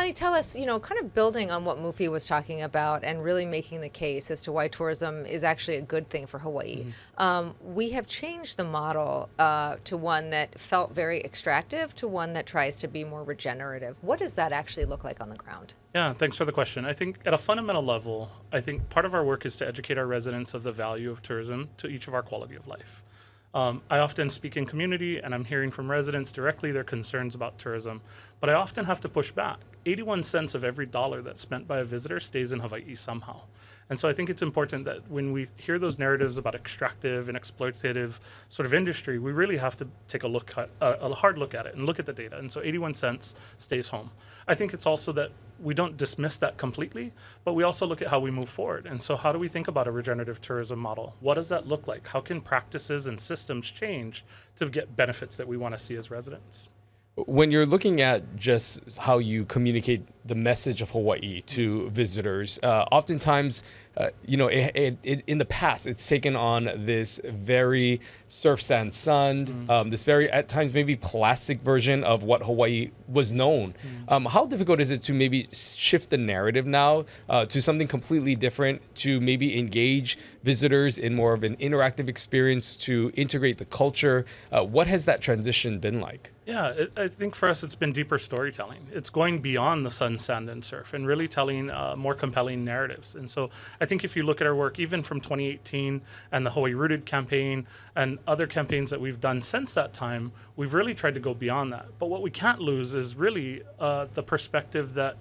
Kalani, tell us, kind of building on what Mufi was talking about and really making the case as to why tourism is actually a good thing for Hawaii. We have changed the model to one that felt very extractive to one that tries to be more regenerative. What does that actually look like on the ground? Yeah, thanks for the question. I think at a fundamental level, I think part of our work is to educate our residents of the value of tourism to each of our quality of life. I often speak in community and I'm hearing from residents directly their concerns about tourism, but I often have to push back. 81 cents of every dollar that's spent by a visitor stays in Hawaii somehow. And so I think it's important that when we hear those narratives about extractive and exploitative sort of industry, we really have to take a hard look at it and look at the data. And so 81 cents stays home. I think it's also that we don't dismiss that completely, but we also look at how we move forward. And so how do we think about a regenerative tourism model? What does that look like? How can practices and systems change to get benefits that we want to see as residents? When you're looking at just how you communicate the message of Hawaii to visitors, oftentimes, in the past, it's taken on this very surf, sand, sun, this very, at times, maybe plastic version of what Hawaii was known. How difficult is it to maybe shift the narrative now to something completely different, to maybe engage visitors in more of an interactive experience, to integrate the culture? What has that transition been like? Yeah, I think for us, it's been deeper storytelling. It's going beyond the sun, sand, and surf and really telling more compelling narratives. And so I think if you look at our work, even from 2018 and the Hawaii Rooted campaign and other campaigns that we've done since that time, we've really tried to go beyond that. But what we can't lose is really the perspective that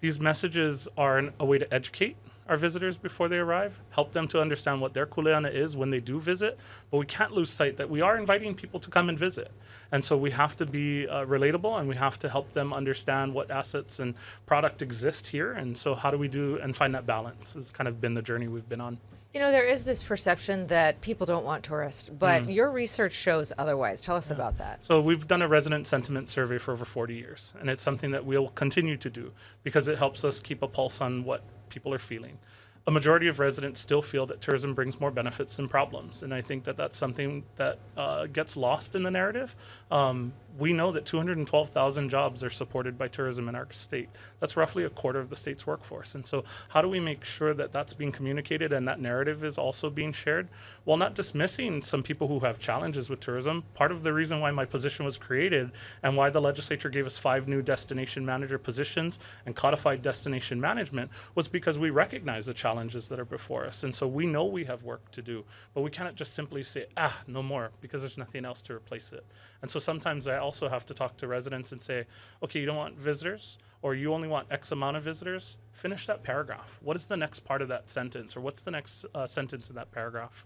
these messages are a way to educate our visitors before they arrive, help them to understand what their kuleana is when they do visit, but we can't lose sight that we are inviting people to come and visit. And so we have to be relatable and we have to help them understand what assets and product exist here. And so how do we do and find that balance has kind of been the journey we've been on. There is this perception that people don't want tourists, but your research shows otherwise. Tell us about that. So we've done a resident sentiment survey for over 40 years, and it's something that we'll continue to do because it helps us keep a pulse on what people are feeling. A majority of residents still feel that tourism brings more benefits than problems, and I think that that's something that gets lost in the narrative. We know that 212,000 jobs are supported by tourism in our state. That's roughly a quarter of the state's workforce. And so how do we make sure that that's being communicated and that narrative is also being shared? While not dismissing some people who have challenges with tourism, part of the reason why my position was created and why the legislature gave us 5 new destination manager positions and codified destination management was because we recognize the challenges that are before us. And so we know we have work to do, but we cannot just simply say, no more, because there's nothing else to replace it. And so sometimes I also have to talk to residents and say, okay, you don't want visitors, or you only want X amount of visitors, finish that paragraph. What is the next part of that sentence, or what's the next sentence in that paragraph?